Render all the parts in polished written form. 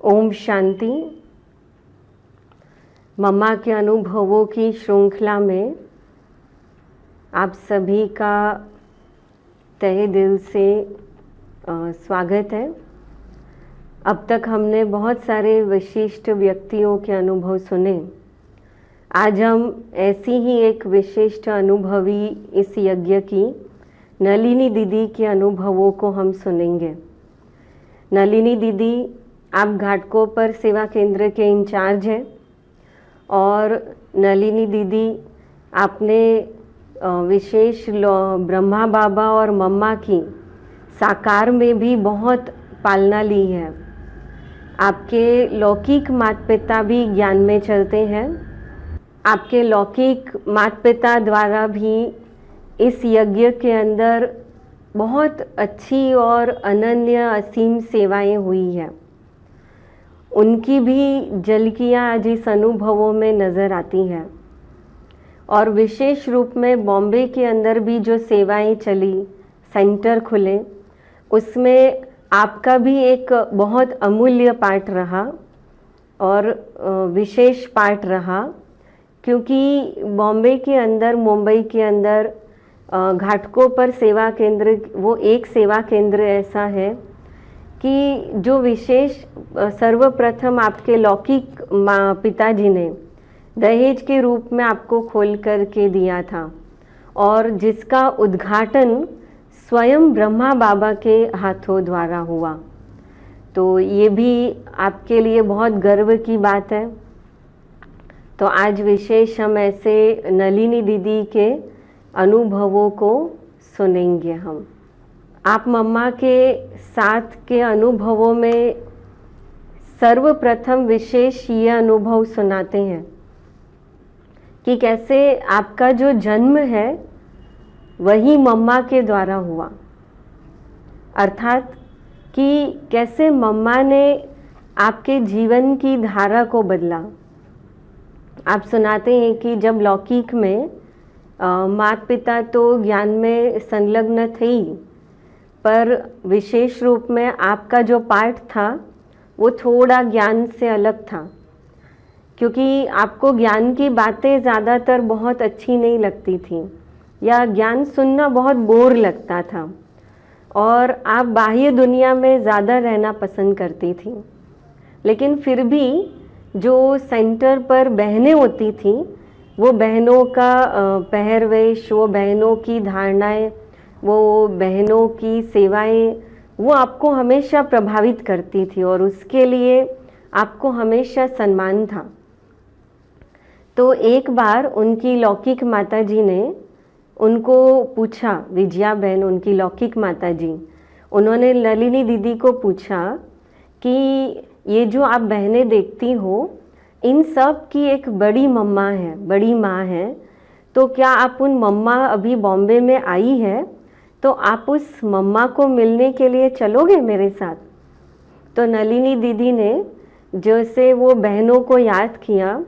ओम शांति। मम्मा के अनुभवों की श्रृंखला में आप सभी का तहे दिल से स्वागत है। अब तक हमने बहुत सारे विशिष्ट व्यक्तियों के अनुभव सुने। आज हम ऐसी ही एक विशिष्ट अनुभवी इस यज्ञ की नलिनी दीदी के अनुभवों को हम सुनेंगे। नलिनी दीदी, आप घाटकोपर सेवा केंद्र के इंचार्ज हैं और नलिनी दीदी आपने विशेष ब्रह्मा बाबा और मम्मा की साकार में भी बहुत पालना ली है। आपके लौकिक माता पिता भी ज्ञान में चलते हैं। आपके लौकिक माता पिता द्वारा भी इस यज्ञ के अंदर बहुत अच्छी और अनन्य असीम सेवाएं हुई हैं। उनकी भी झलकियाँ आज इस अनुभवों में नज़र आती हैं और विशेष रूप में बॉम्बे के अंदर भी जो सेवाएं चली, सेंटर खुले, उसमें आपका भी एक बहुत अमूल्य पार्ट रहा और विशेष पार्ट रहा, क्योंकि बॉम्बे के अंदर, मुंबई के अंदर घाटकोपर सेवा केंद्र वो एक सेवा केंद्र ऐसा है कि जो विशेष सर्वप्रथम आपके लौकिक पिताजी ने दहेज के रूप में आपको खोल करके दिया था और जिसका उद्घाटन स्वयं ब्रह्मा बाबा के हाथों द्वारा हुआ। तो ये भी आपके लिए बहुत गर्व की बात है। तो आज विशेष हम ऐसे नलिनी दीदी के अनुभवों को सुनेंगे। हम आप मम्मा के साथ के अनुभवों में सर्वप्रथम विशेष ये अनुभव सुनाते हैं कि कैसे आपका जो जन्म है वही मम्मा के द्वारा हुआ, अर्थात कि कैसे मम्मा ने आपके जीवन की धारा को बदला। आप सुनाते हैं कि जब लौकिक में माता पिता तो ज्ञान में संलग्न थे, पर विशेष रूप में आपका जो पार्ट था वो थोड़ा ज्ञान से अलग था, क्योंकि आपको ज्ञान की बातें ज़्यादातर बहुत अच्छी नहीं लगती थी या ज्ञान सुनना बहुत बोर लगता था और आप बाह्य दुनिया में ज़्यादा रहना पसंद करती थी। लेकिन फिर भी जो सेंटर पर बहनें होती थी, वो बहनों का पहरवेश, वो बहनों की धारणाएं, वो बहनों की सेवाएं, वो आपको हमेशा प्रभावित करती थी और उसके लिए आपको हमेशा सम्मान था। तो एक बार उनकी लौकिक माताजी ने उनको पूछा, विजया बहन उनकी लौकिक माताजी, उन्होंने नलिनी दीदी को पूछा कि ये जो आप बहनें देखती हो, इन सब की एक बड़ी मम्मा है, बड़ी माँ है, तो क्या आप उन मम्मा अभी बॉम्बे में आई है, तो आप उस मम्मा को मिलने के लिए चलोगे मेरे साथ? तो नलिनी दीदी ने जैसे वो बहनों को याद किया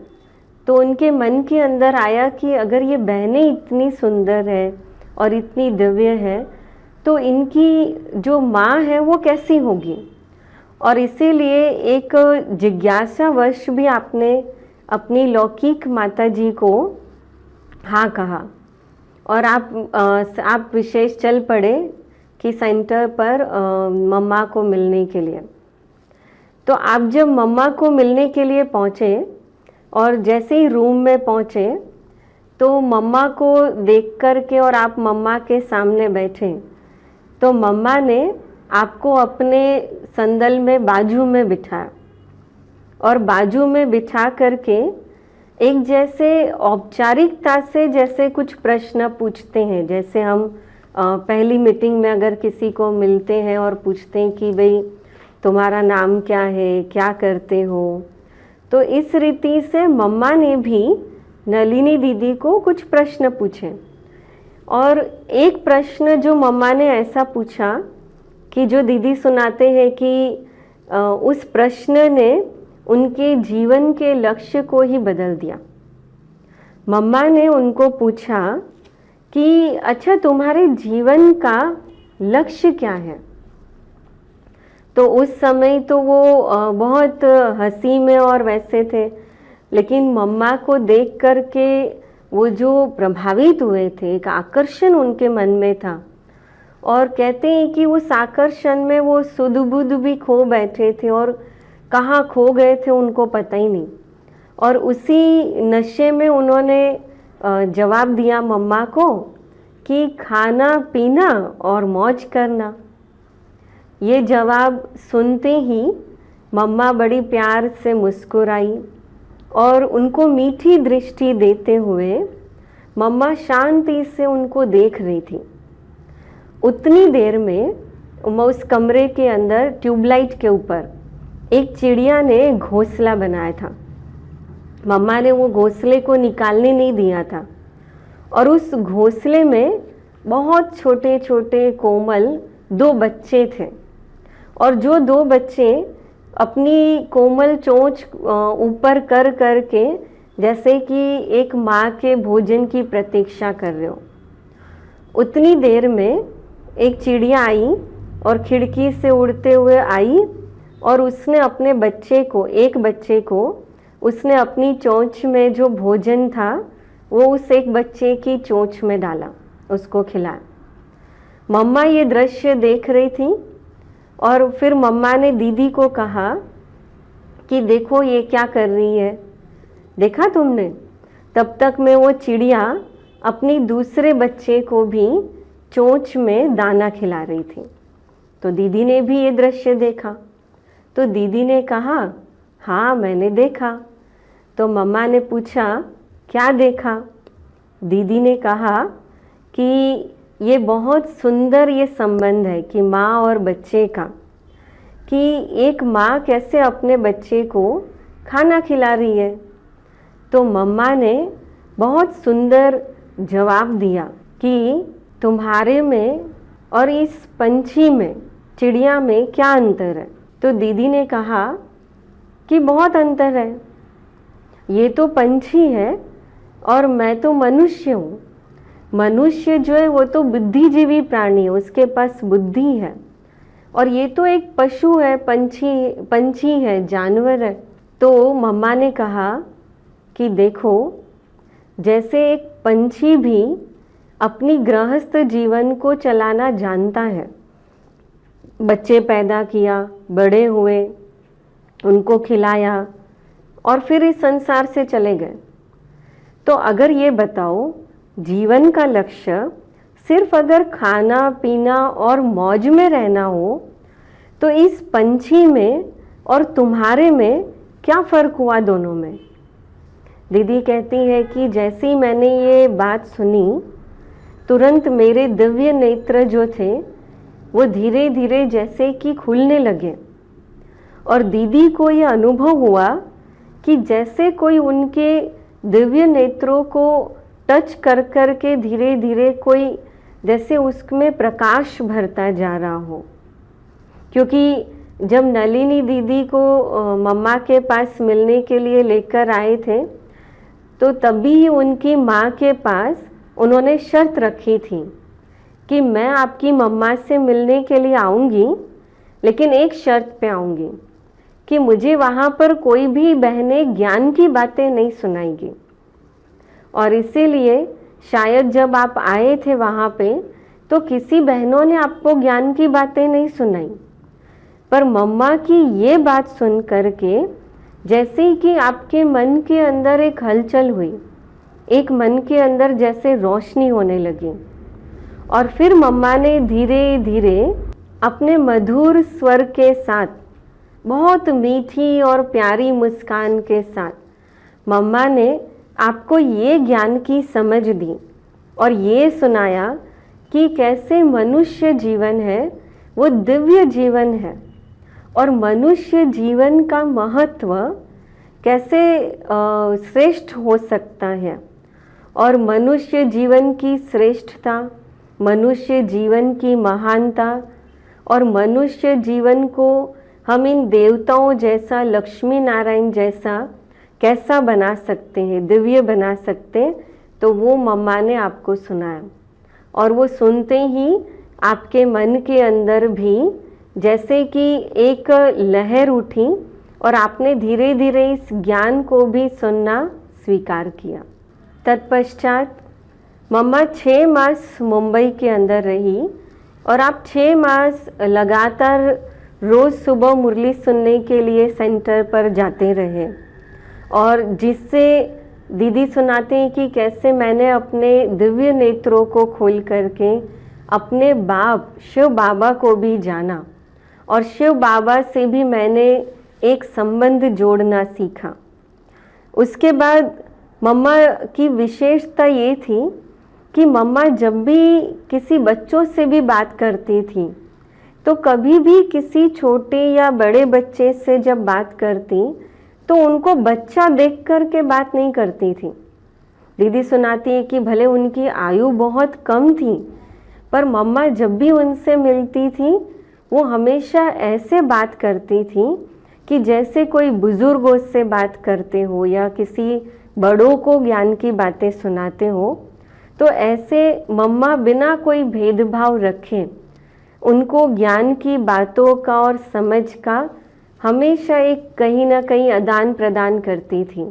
तो उनके मन के अंदर आया कि अगर ये बहनें इतनी सुंदर है और इतनी दिव्य है तो इनकी जो माँ है वो कैसी होगी। और इसीलिए एक जिज्ञासावश भी आपने अपनी लौकिक माताजी को हाँ कहा और आप विशेष चल पड़े कि सेंटर पर मम्मा को मिलने के लिए। तो आप जब मम्मा को मिलने के लिए पहुँचे और जैसे ही रूम में पहुँचे तो मम्मा को देख कर के और आप मम्मा के सामने बैठे तो मम्मा ने आपको अपने संदल में बाजू में बिठाया और बाजू में बिठा करके एक जैसे औपचारिकता से जैसे कुछ प्रश्न पूछते हैं, जैसे हम पहली मीटिंग में अगर किसी को मिलते हैं और पूछते हैं कि भाई तुम्हारा नाम क्या है, क्या करते हो, तो इस रीति से मम्मा ने भी नलिनी दीदी को कुछ प्रश्न पूछे। और एक प्रश्न जो मम्मा ने ऐसा पूछा कि जो दीदी सुनाते हैं कि उस प्रश्न ने उनके जीवन के लक्ष्य को ही बदल दिया। मम्मा ने उनको पूछा कि अच्छा तुम्हारे जीवन का लक्ष्य क्या है? तो उस समय तो वो बहुत हंसी में और वैसे थे, लेकिन मम्मा को देख कर के वो जो प्रभावित हुए थे, एक आकर्षण उनके मन में था। और कहते हैं कि उस आकर्षण में वो सुध बुध भी खो बैठे थे और कहाँ खो गए थे उनको पता ही नहीं। और उसी नशे में उन्होंने जवाब दिया मम्मा को कि खाना पीना और मौज करना। ये जवाब सुनते ही मम्मा बड़ी प्यार से मुस्कुराई और उनको मीठी दृष्टि देते हुए मम्मा शांति से उनको देख रही थी। उतनी देर में उस कमरे के अंदर ट्यूबलाइट के ऊपर एक चिड़िया ने घोंसला बनाया था। मम्मा ने वो घोंसले को निकालने नहीं दिया था और उस घोंसले में बहुत छोटे छोटे कोमल 2 बच्चे थे और जो 2 बच्चे अपनी कोमल चोंच ऊपर कर कर के जैसे कि एक माँ के भोजन की प्रतीक्षा कर रहे हो। उतनी देर में एक चिड़िया आई और खिड़की से उड़ते हुए आई और उसने अपने बच्चे को, एक बच्चे को उसने अपनी चोंच में जो भोजन था वो उस एक बच्चे की चोंच में डाला, उसको खिलाया। मम्मा ये दृश्य देख रही थी और फिर मम्मा ने दीदी को कहा कि देखो ये क्या कर रही है, देखा तुमने। तब तक में वो चिड़िया अपनी दूसरे बच्चे को भी चोंच में दाना खिला रही थी। तो दीदी ने भी ये दृश्य देखा। तो दीदी ने कहा हाँ मैंने देखा। तो मम्मा ने पूछा क्या देखा। दीदी ने कहा कि ये बहुत सुंदर ये संबंध है कि माँ और बच्चे का, कि एक माँ कैसे अपने बच्चे को खाना खिला रही है। तो मम्मा ने बहुत सुंदर जवाब दिया कि तुम्हारे में और इस पंछी में, चिड़िया में क्या अंतर है। तो दीदी ने कहा कि बहुत अंतर है, ये तो पंछी है और मैं तो मनुष्य हूँ। मनुष्य जो है वो तो बुद्धिजीवी प्राणी है, उसके पास बुद्धि है, और ये तो एक पशु है, पंछी है, जानवर है। तो मम्मा ने कहा कि देखो जैसे एक पंछी भी अपनी गृहस्थ जीवन को चलाना जानता है, बच्चे पैदा किया, बड़े हुए, उनको खिलाया और फिर इस संसार से चले गए। तो अगर ये बताओ जीवन का लक्ष्य सिर्फ अगर खाना पीना और मौज में रहना हो, तो इस पंछी में और तुम्हारे में क्या फ़र्क हुआ दोनों में। दीदी कहती है कि जैसे ही मैंने ये बात सुनी, तुरंत मेरे दिव्य नेत्र जो थे वो धीरे धीरे जैसे कि खुलने लगे और दीदी को ये अनुभव हुआ कि जैसे कोई उनके दिव्य नेत्रों को टच कर कर के धीरे धीरे कोई जैसे उसमें प्रकाश भरता जा रहा हो। क्योंकि जब नलिनी दीदी को मम्मा के पास मिलने के लिए लेकर आए थे, तो तभी उनकी माँ के पास उन्होंने शर्त रखी थी कि मैं आपकी मम्मा से मिलने के लिए आऊँगी, लेकिन एक शर्त पे आऊँगी कि मुझे वहाँ पर कोई भी बहनें ज्ञान की बातें नहीं सुनाएगी। और इसीलिए शायद जब आप आए थे वहाँ पे तो किसी बहनों ने आपको ज्ञान की बातें नहीं सुनाई, पर मम्मा की ये बात सुन कर के जैसे ही कि आपके मन के अंदर एक हलचल हुई, एक मन के अंदर जैसे रोशनी होने लगी, और फिर मम्मा ने धीरे धीरे अपने मधुर स्वर के साथ, बहुत मीठी और प्यारी मुस्कान के साथ मम्मा ने आपको ये ज्ञान की समझ दी और ये सुनाया कि कैसे मनुष्य जीवन है वो दिव्य जीवन है, और मनुष्य जीवन का महत्व कैसे श्रेष्ठ हो सकता है, और मनुष्य जीवन की श्रेष्ठता, मनुष्य जीवन की महानता, और मनुष्य जीवन को हम इन देवताओं जैसा, लक्ष्मी नारायण जैसा कैसा बना सकते हैं, दिव्य बना सकते हैं। तो वो मम्मा ने आपको सुनाया और वो सुनते ही आपके मन के अंदर भी जैसे कि एक लहर उठी और आपने धीरे धीरे इस ज्ञान को भी सुनना स्वीकार किया। तत्पश्चात मम्मा 6 मास मुंबई के अंदर रही और आप 6 मास लगातार रोज़ सुबह मुरली सुनने के लिए सेंटर पर जाते रहे, और जिससे दीदी सुनाते हैं कि कैसे मैंने अपने दिव्य नेत्रों को खोल करके अपने बाप शिव बाबा को भी जाना और शिव बाबा से भी मैंने एक संबंध जोड़ना सीखा। उसके बाद मम्मा की विशेषता ये थी कि मम्मा जब भी किसी बच्चों से भी बात करती थी तो कभी भी किसी छोटे या बड़े बच्चे से जब बात करती तो उनको बच्चा देख कर के बात नहीं करती थी। दीदी सुनाती है कि भले उनकी आयु बहुत कम थी, पर मम्मा जब भी उनसे मिलती थी वो हमेशा ऐसे बात करती थी कि जैसे कोई बुजुर्गों से बात करते हो या किसी बड़ों को ज्ञान की बातें सुनाते हो। तो ऐसे मम्मा बिना कोई भेदभाव रखे उनको ज्ञान की बातों का और समझ का हमेशा एक कहीं ना कहीं आदान प्रदान करती थी।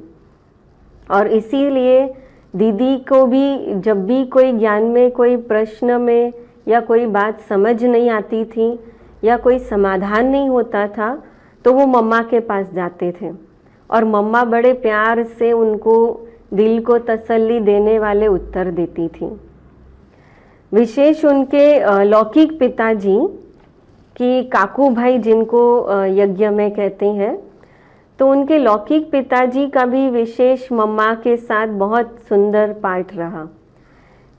और इसीलिए दीदी को भी जब भी कोई ज्ञान में कोई प्रश्न में या कोई बात समझ नहीं आती थी या कोई समाधान नहीं होता था तो वो मम्मा के पास जाते थे और मम्मा बड़े प्यार से उनको दिल को तसल्ली देने वाले उत्तर देती थी। विशेष उनके लौकिक पिताजी कि काकू भाई जिनको यज्ञ में कहते हैं, तो उनके लौकिक पिताजी का भी विशेष मम्मा के साथ बहुत सुंदर पाठ रहा,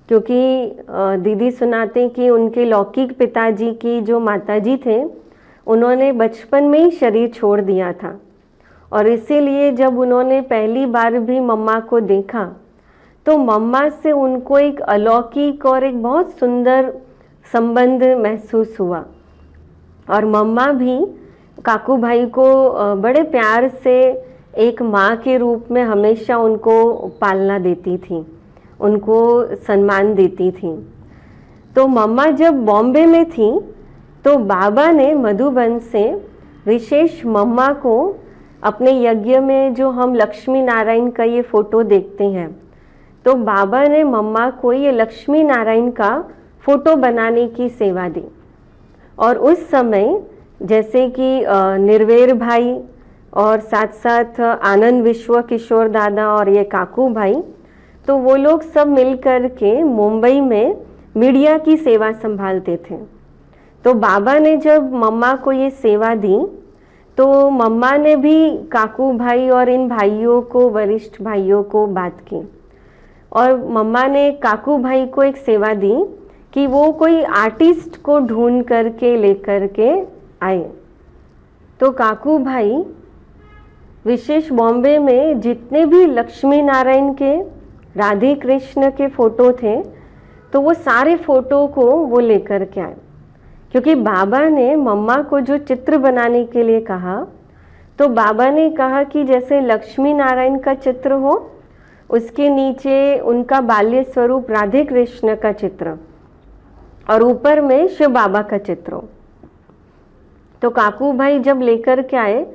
क्योंकि दीदी सुनाते हैं कि उनके लौकिक पिताजी की जो माताजी थे उन्होंने बचपन में ही शरीर छोड़ दिया था, और इसीलिए जब उन्होंने पहली बार भी मम्मा को देखा तो मम्मा से उनको एक अलौकिक और एक बहुत सुंदर संबंध महसूस हुआ। और मम्मा भी काकू भाई को बड़े प्यार से एक माँ के रूप में हमेशा उनको पालना देती थी, उनको सम्मान देती थी। तो मम्मा जब बॉम्बे में थी तो बाबा ने मधुबन से विशेष मम्मा को अपने यज्ञ में, जो हम लक्ष्मी नारायण का ये फोटो देखते हैं, तो बाबा ने मम्मा को ये लक्ष्मी नारायण का फोटो बनाने की सेवा दी। और उस समय जैसे कि निर्वेर भाई और साथ साथ आनंद विश्व किशोर दादा और ये काकू भाई, तो वो लोग सब मिल कर के मुंबई में मीडिया की सेवा संभालते थे। तो बाबा ने जब मम्मा को ये सेवा दी तो मम्मा ने भी काकू भाई और इन भाइयों को, वरिष्ठ भाइयों को बात की, और मम्मा ने काकू भाई को एक सेवा दी कि वो कोई आर्टिस्ट को ढूंढ करके लेकर के आए। तो काकू भाई विशेष बॉम्बे में जितने भी लक्ष्मी नारायण के, राधे कृष्ण के फोटो थे, तो वो सारे फोटो को वो लेकर के आए, क्योंकि बाबा ने मम्मा को जो चित्र बनाने के लिए कहा, तो बाबा ने कहा कि जैसे लक्ष्मी नारायण का चित्र हो, उसके नीचे उनका बाल्य स्वरूप राधे कृष्ण का चित्र और ऊपर में शिव बाबा का चित्र हो। तो काकू भाई जब लेकर के आए,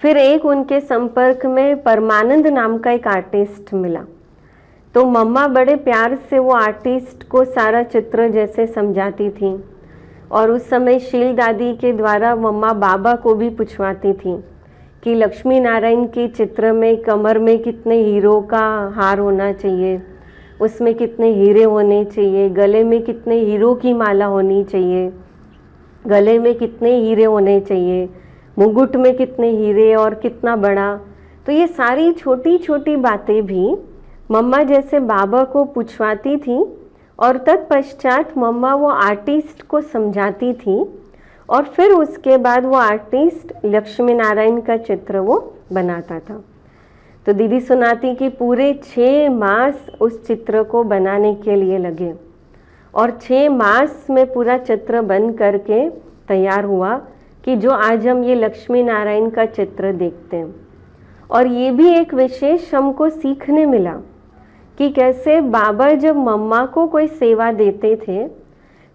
फिर एक उनके संपर्क में परमानंद नाम का एक आर्टिस्ट मिला। तो मम्मा बड़े प्यार से वो आर्टिस्ट को सारा चित्र जैसे समझाती थी, और उस समय शील दादी के द्वारा मम्मा बाबा को भी पूछवाती थी कि लक्ष्मी नारायण के चित्र में कमर में कितने हीरों का हार होना चाहिए, उसमें कितने हीरे होने चाहिए, गले में कितने हीरों की माला होनी चाहिए, गले में कितने हीरे होने चाहिए, मुकुट में कितने हीरे और कितना बड़ा। तो ये सारी छोटी छोटी बातें भी मम्मा जैसे बाबा को पूछवाती थी, और तत्पश्चात मम्मा वो आर्टिस्ट को समझाती थी, और फिर उसके बाद वो आर्टिस्ट लक्ष्मी नारायण का चित्र वो बनाता था। तो दीदी सुनाती कि पूरे 6 मास उस चित्र को बनाने के लिए लगे, और 6 मास में पूरा चित्र बन करके तैयार हुआ कि जो आज हम ये लक्ष्मी नारायण का चित्र देखते हैं। और ये भी एक विशेष हमको सीखने मिला कि कैसे बाबा जब मम्मा को कोई सेवा देते थे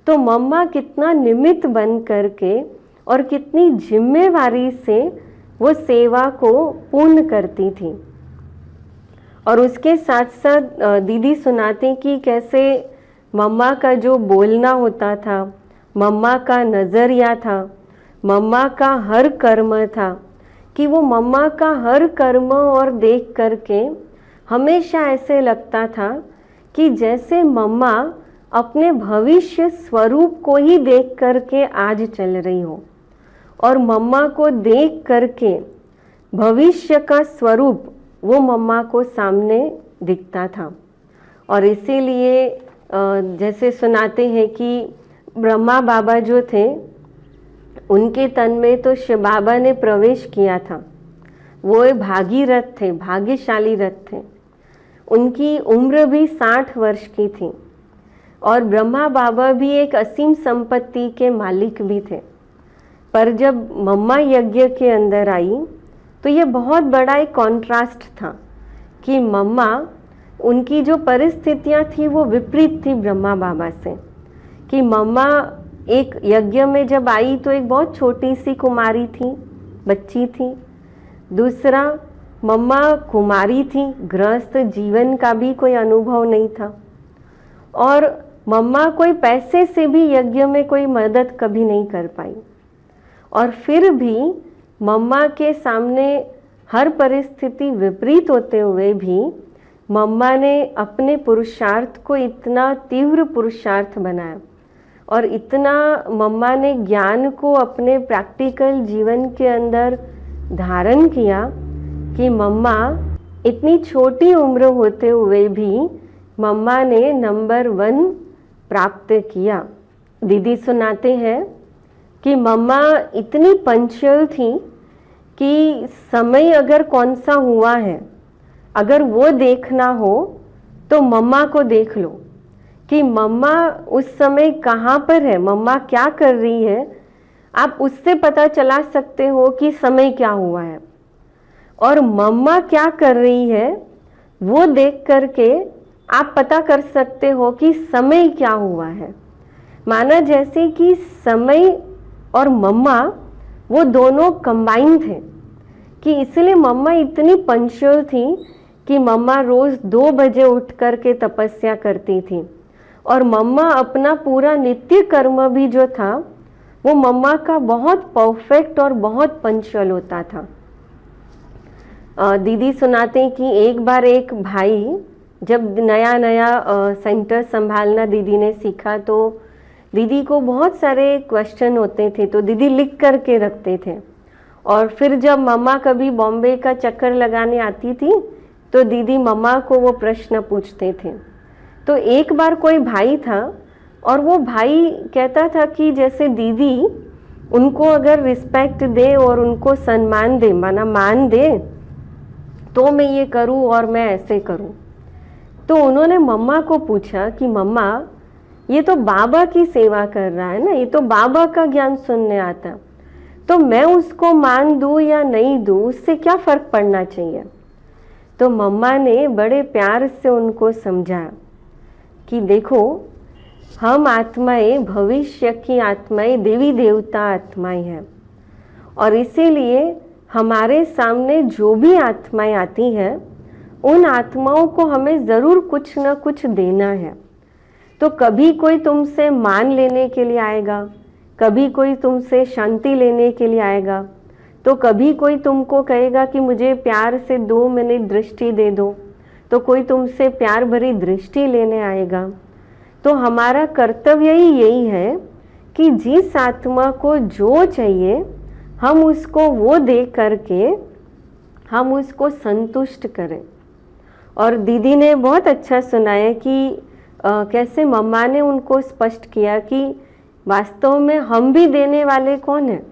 तो मम्मा कितना निमित्त बन करके और कितनी जिम्मेवारी से वो सेवा को पूर्ण करती थी। और उसके साथ साथ दीदी सुनाती कि कैसे मम्मा का जो बोलना होता था, मम्मा का नज़रिया था, मम्मा का हर कर्म था, कि वो मम्मा का हर कर्म और देख करके हमेशा ऐसे लगता था कि जैसे मम्मा अपने भविष्य स्वरूप को ही देख करके आज चल रही हो, और मम्मा को देख करके भविष्य का स्वरूप वो मम्मा को सामने दिखता था। और इसीलिए जैसे सुनाते हैं कि ब्रह्मा बाबा जो थे उनके तन में तो शिव बाबा ने प्रवेश किया था। वो भागीरथ थे, भाग्यशाली रथ थे। उनकी उम्र भी 60 वर्ष की थी और ब्रह्मा बाबा भी एक असीम संपत्ति के मालिक भी थे। पर जब मम्मा यज्ञ के अंदर आई तो ये बहुत बड़ा एक कॉन्ट्रास्ट था कि मम्मा, उनकी जो परिस्थितियाँ थी वो विपरीत थी ब्रह्मा बाबा से। कि मम्मा एक यज्ञ में जब आई तो एक बहुत छोटी सी कुमारी थी, बच्ची थी। दूसरा, मम्मा कुमारी थी, गृहस्थ जीवन का भी कोई अनुभव नहीं था। और मम्मा कोई पैसे से भी यज्ञ में कोई मदद कभी नहीं कर पाई। और फिर भी मम्मा के सामने हर परिस्थिति विपरीत होते हुए भी मम्मा ने अपने पुरुषार्थ को इतना तीव्र पुरुषार्थ बनाया और इतना मम्मा ने ज्ञान को अपने प्रैक्टिकल जीवन के अंदर धारण किया कि मम्मा इतनी छोटी उम्र होते हुए भी मम्मा ने नंबर 1 प्राप्त किया। दीदी सुनाते हैं कि मम्मा इतनी पंक्चुअल थी कि समय अगर कौन सा हुआ है, अगर वो देखना हो तो मम्मा को देख लो कि मम्मा उस समय कहाँ पर है, मम्मा क्या कर रही है, आप उससे पता चला सकते हो कि समय क्या हुआ है। और मम्मा क्या कर रही है वो देख करके आप पता कर सकते हो कि समय क्या हुआ है। माना जैसे कि समय और मम्मा वो दोनों कंबाइन थे, कि इसलिए मम्मा इतनी पंक्चुअल थी कि मम्मा रोज़ 2 बजे उठ कर के तपस्या करती थी। और मम्मा अपना पूरा नित्य कर्म भी जो था वो मम्मा का बहुत परफेक्ट और बहुत पंक्चुअल होता था। दीदी सुनाते हैं कि एक बार एक भाई जब नया नया सेंटर संभालना दीदी ने सीखा तो दीदी को बहुत सारे क्वेश्चन होते थे, तो दीदी लिख कर के रखते थे। और फिर जब मम्मा कभी बॉम्बे का चक्कर लगाने आती थी तो दीदी मम्मा को वो प्रश्न पूछते थे। तो एक बार कोई भाई था और वो भाई कहता था कि जैसे दीदी उनको अगर रिस्पेक्ट दे और उनको सम्मान दे, माना मान दे, तो मैं ये करूँ और मैं ऐसे करूँ। तो उन्होंने मम्मा को पूछा कि मम्मा, ये तो बाबा की सेवा कर रहा है ना, ये तो बाबा का ज्ञान सुनने आता, तो मैं उसको मान दूँ या नहीं दूँ, उससे क्या फ़र्क पड़ना चाहिए। तो मम्मा ने बड़े प्यार से उनको समझाया कि देखो, हम आत्माएं, भविष्य की आत्माएं देवी देवता आत्माएं हैं, और इसीलिए हमारे सामने जो भी आत्माएं आती हैं उन आत्माओं को हमें ज़रूर कुछ न कुछ देना है। तो कभी कोई तुमसे मान लेने के लिए आएगा, कभी कोई तुमसे शांति लेने के लिए आएगा, तो कभी कोई तुमको कहेगा कि मुझे प्यार से 2 मिनट दृष्टि दे दो, तो कोई तुमसे प्यार भरी दृष्टि लेने आएगा। तो हमारा कर्तव्य ही यही है कि जिस आत्मा को जो चाहिए हम उसको वो दे करके हम उसको संतुष्ट करें। और दीदी ने बहुत अच्छा सुनाया कि कैसे मम्मा ने उनको स्पष्ट किया कि वास्तव में हम भी देने वाले कौन हैं,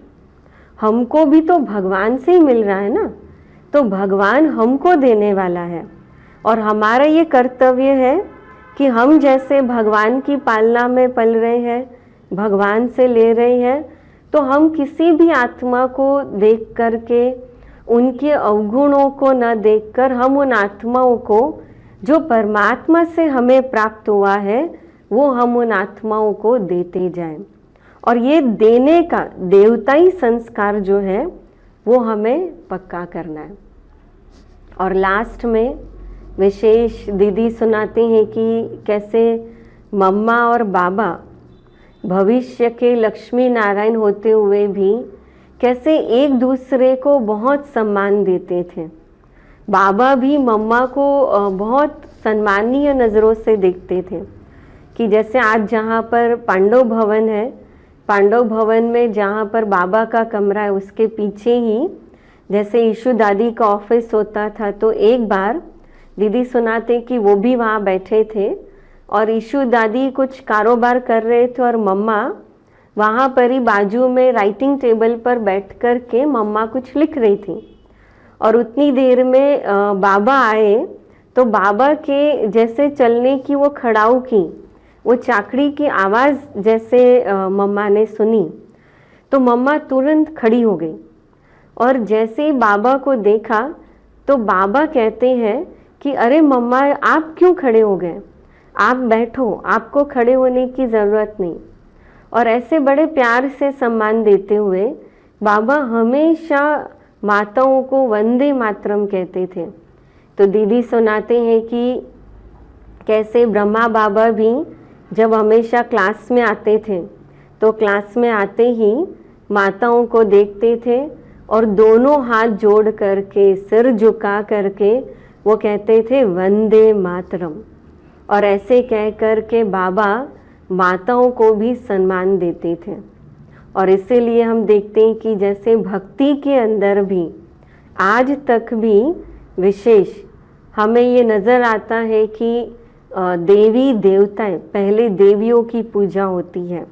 हमको भी तो भगवान से ही मिल रहा है ना, तो भगवान हमको देने वाला है। और हमारा ये कर्तव्य है कि हम जैसे भगवान की पालना में पल रहे हैं, भगवान से ले रहे हैं, तो हम किसी भी आत्मा को देख करके, उनके अवगुणों को न देखकर, हम उन आत्माओं को जो परमात्मा से हमें प्राप्त हुआ है वो हम उन आत्माओं को देते जाएं। और ये देने का देवताई संस्कार जो है वो हमें पक्का करना है। और लास्ट में विशेष दीदी सुनाते हैं कि कैसे मम्मा और बाबा भविष्य के लक्ष्मी नारायण होते हुए भी कैसे एक दूसरे को बहुत सम्मान देते थे। बाबा भी मम्मा को बहुत सम्मानीय नज़रों से देखते थे कि जैसे आज जहाँ पर पांडव भवन है, पांडव भवन में जहाँ पर बाबा का कमरा है उसके पीछे ही जैसे ईशु दादी का ऑफिस होता था, तो एक बार दीदी सुनाते कि वो भी वहाँ बैठे थे और ईशु दादी कुछ कारोबार कर रहे थे और मम्मा वहाँ पर ही बाजू में राइटिंग टेबल पर बैठ कर के मम्मा कुछ लिख रही थी। और उतनी देर में बाबा आए, तो बाबा के जैसे चलने की वो खड़ाऊ की वो चाकड़ी की आवाज़ जैसे मम्मा ने सुनी, तो मम्मा तुरंत खड़ी हो गई और जैसे ही बाबा को देखा तो बाबा कहते हैं कि अरे मम्मा आप क्यों खड़े हो गए, आप बैठो, आपको खड़े होने की ज़रूरत नहीं। और ऐसे बड़े प्यार से सम्मान देते हुए बाबा हमेशा माताओं को वंदे मातरम कहते थे। तो दीदी सुनाते हैं कि कैसे ब्रह्मा बाबा भी जब हमेशा क्लास में आते थे तो क्लास में आते ही माताओं को देखते थे और दोनों हाथ जोड़ करके सिर झुका करके वो कहते थे वंदे मातरम। और ऐसे कह कर के बाबा माताओं को भी सम्मान देते थे। और इसीलिए हम देखते हैं कि जैसे भक्ति के अंदर भी आज तक भी विशेष हमें ये नज़र आता है कि देवी देवताएं, पहले देवियों की पूजा होती है,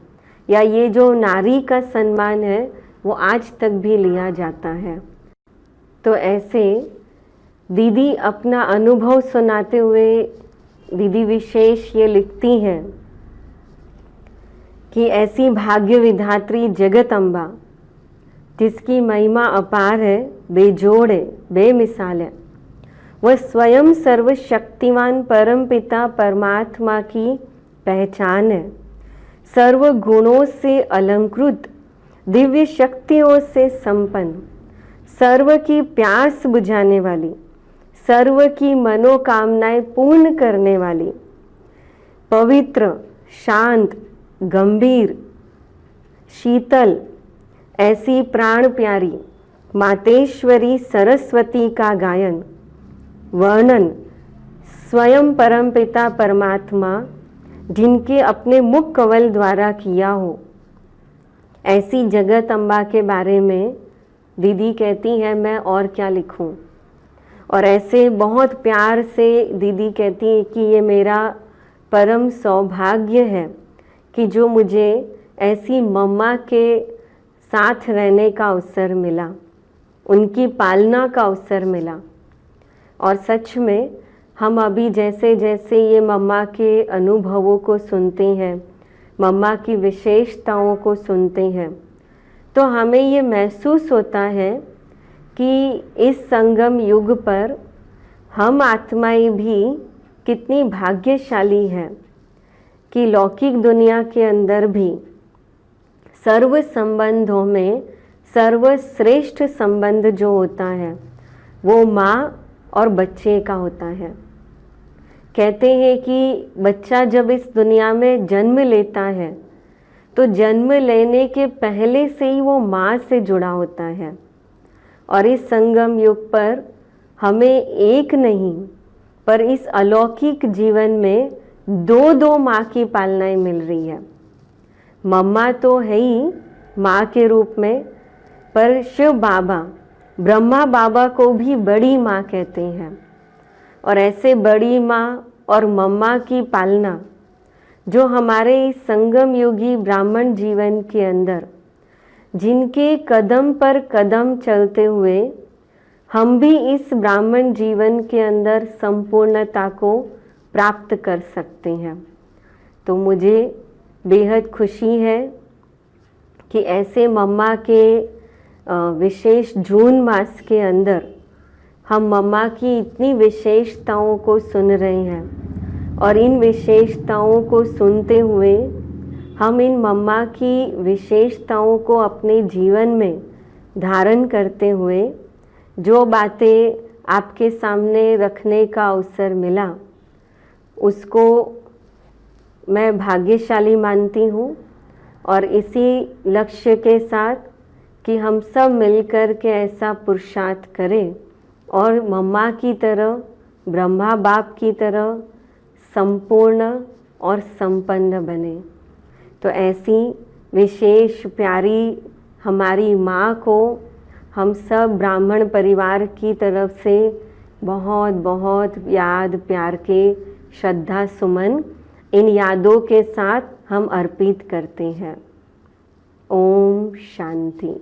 या ये जो नारी का सम्मान है वो आज तक भी लिया जाता है। तो ऐसे दीदी अपना अनुभव सुनाते हुए दीदी विशेष ये लिखती हैं कि ऐसी भाग्य विधात्री जगत अम्बा जिसकी महिमा अपार है, बेजोड़ है, बेमिसाल है, वह स्वयं सर्वशक्तिवान परमपिता परमात्मा की पहचान है। सर्व गुणों से अलंकृत, दिव्य शक्तियों से संपन्न, सर्व की प्यास बुझाने वाली, सर्व की मनोकामनाएं पूर्ण करने वाली, पवित्र, शांत, गंभीर, शीतल, ऐसी प्राण प्यारी मातेश्वरी सरस्वती का गायन वर्णन स्वयं परमपिता परमात्मा जिनके अपने मुख कवल द्वारा किया हो, ऐसी जगत अम्बा के बारे में दीदी कहती है मैं और क्या लिखूं। और ऐसे बहुत प्यार से दीदी कहती है कि ये मेरा परम सौभाग्य है कि जो मुझे ऐसी मम्मा के साथ रहने का अवसर मिला, उनकी पालना का अवसर मिला। और सच में हम अभी जैसे जैसे ये मम्मा के अनुभवों को सुनते हैं, मम्मा की विशेषताओं को सुनते हैं, तो हमें ये महसूस होता है कि इस संगम युग पर हम आत्माएं भी कितनी भाग्यशाली हैं कि लौकिक दुनिया के अंदर भी सर्व संबंधों में सर्वश्रेष्ठ संबंध जो होता है वो माँ और बच्चे का होता है। कहते हैं कि बच्चा जब इस दुनिया में जन्म लेता है तो जन्म लेने के पहले से ही वो माँ से जुड़ा होता है। और इस संगम युग पर हमें एक नहीं पर इस अलौकिक जीवन में दो दो माँ की पालनाएं मिल रही है। मम्मा तो है ही माँ के रूप में, पर शिव बाबा ब्रह्मा बाबा को भी बड़ी माँ कहते हैं। और ऐसे बड़ी माँ और मम्मा की पालना जो हमारे इस संगम युगी ब्राह्मण जीवन के अंदर, जिनके कदम पर कदम चलते हुए हम भी इस ब्राह्मण जीवन के अंदर संपूर्णता को प्राप्त कर सकते हैं। तो मुझे बेहद खुशी है कि ऐसे मम्मा के विशेष जून मास के अंदर हम मम्मा की इतनी विशेषताओं को सुन रहे हैं। और इन विशेषताओं को सुनते हुए हम इन मम्मा की विशेषताओं को अपने जीवन में धारण करते हुए जो बातें आपके सामने रखने का अवसर मिला, उसको मैं भाग्यशाली मानती हूँ। और इसी लक्ष्य के साथ कि हम सब मिलकर के ऐसा पुरुषार्थ करें और मम्मा की तरह, ब्रह्मा बाप की तरह संपूर्ण और संपन्न बने। तो ऐसी विशेष प्यारी हमारी माँ को हम सब ब्राह्मण परिवार की तरफ से बहुत बहुत याद प्यार के श्रद्धा सुमन इन यादों के साथ हम अर्पित करते हैं। ओम शांति।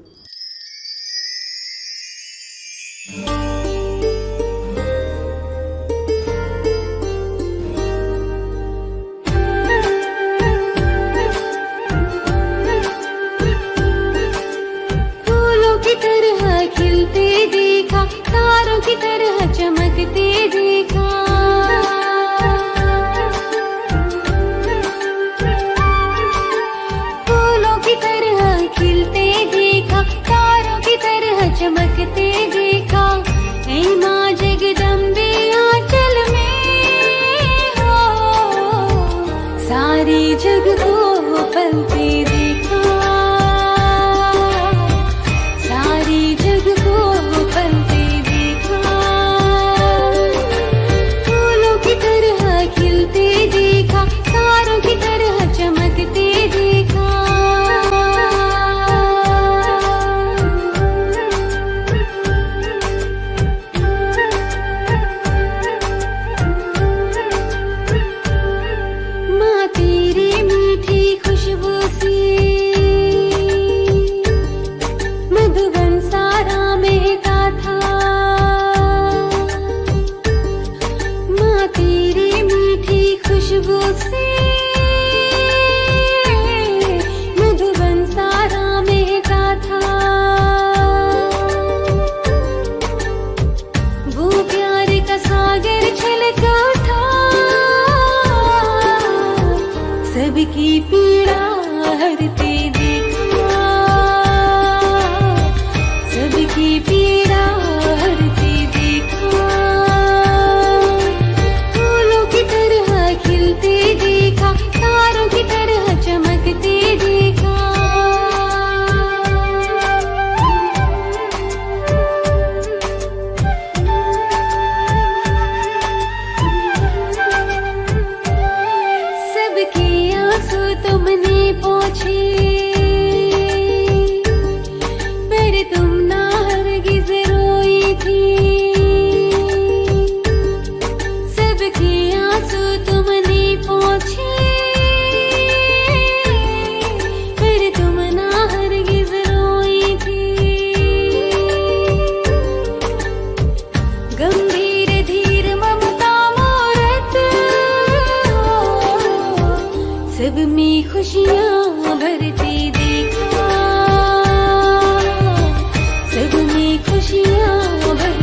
फूलों की तरह खिलते देखा, तारों की तरह चमकते देखा। चमकते देखा, ऐ माँ जगदम्बे आंचल में हो, सारी जग को पलते देखा, सारी जग को पलते देखा। फूलों की तरह खिलते देखा, तारों की तरह चमकते देखा। सबकी पीड़ा हरते देखा, सबकी पीड़ा हरते देखा। फूलों की तरह खिलते देखा, तारों की तरह चमकते देखा। सबके आंसू तुमने पोंछे, पर तुम ना हरगिज़ रोई थी। सबके आंसू तुमने पोंछे, पर तुम ना हरगिज़ रोई थी। गंभीर धीर ममता मूरत, सब में खुशियाँ भरते देखा, सब में खुशियाँ भरते